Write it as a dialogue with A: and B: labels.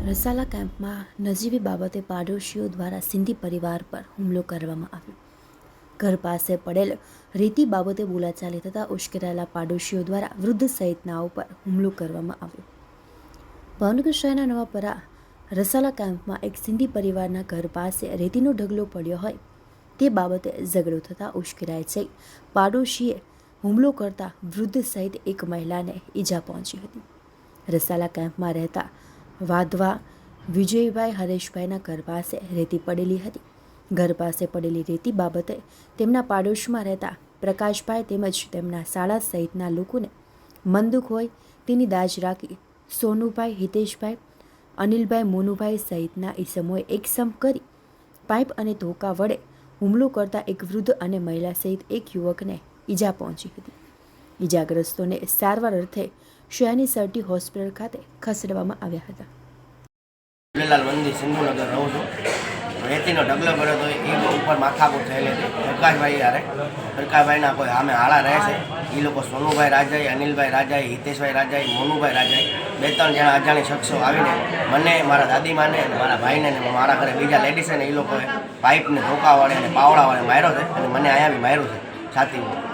A: રસાલા કેમ્પમાં નજીવી બાબતે પાડોશીઓ દ્વારા સિંધી પરિવાર પર હુમલો કરવામાં આવ્યો. ઘર પાસે પડેલ રેતી બાબતે બોલાચાલી થતાં ઉશ્કેરાયેલા પાડોશીઓ દ્વારા વૃદ્ધ સહિતનાઓ પર હુમલો કરવામાં આવ્યો. ભાવનગર શહેરના નવાપરા રસાલા કેમ્પમાં એક સિંધી પરિવારના ઘર પાસે રેતીનો ઢગલો પડ્યો હોય તે બાબતે ઝઘડો થતાં ઉશ્કેરાઈ જઈ પાડોશીએ હુમલો કરતા વૃદ્ધ સહિત એક મહિલાને ઈજા પહોંચી હતી. રસાલા કેમ્પમાં રહેતા વાધવા વિજયભાઈ હરેશભાઈના ઘર પાસે રેતી પડેલી હતી. ઘર પાસે પડેલી રેતી બાબતે તેમના પાડોશમાં રહેતા પ્રકાશભાઈ તેમજ તેમના શાળા સહિતના લોકોને મનદુખ હોય તેની દાજ રાખી સોનુભાઈ, હિતેશભાઈ, અનિલભાઈ, મોનુભાઈ સહિતના ઈસમોએ એકસમ કરી પાઇપ અને ધોકા વડે હુમલો કરતા એક વૃદ્ધ અને મહિલા સહિત એક યુવકને ઈજા પહોંચી હતી. ઈજાગ્રસ્તોને સારવાર અર્થે શહેરની સરટી હોસ્પિટલ ખાતે ખસેડવામાં આવ્યા હતા.
B: ઝૂલેલાલ મંદિર સિંધુનગર રહું છું. રેતીનો ઢગલો પડ્યો તો એ ઉપર માથાકૂટ થયેલી હતી. પ્રકાશભાઈ યારે પ્રકાશભાઈના કોઈ સામે હાળા રહે છે. એ લોકો સોનુભાઈ રાજાઈ, અનિલભાઈ રાજાઈ, હિતેશભાઈ રાજાઈ, મોનુભાઈ રાજાઈ 2-3 જણા અજાણી શખ્સો આવીને મને, મારા દાદીમાને અને મારા ભાઈને અને મારા ઘરે બીજા લેડીઝને એ લોકોએ પાઇપને ધોકા વડે અને પાવડા વડે માર્યો છે અને મને અહીંયા બી માર્યું છે છાતીમાં.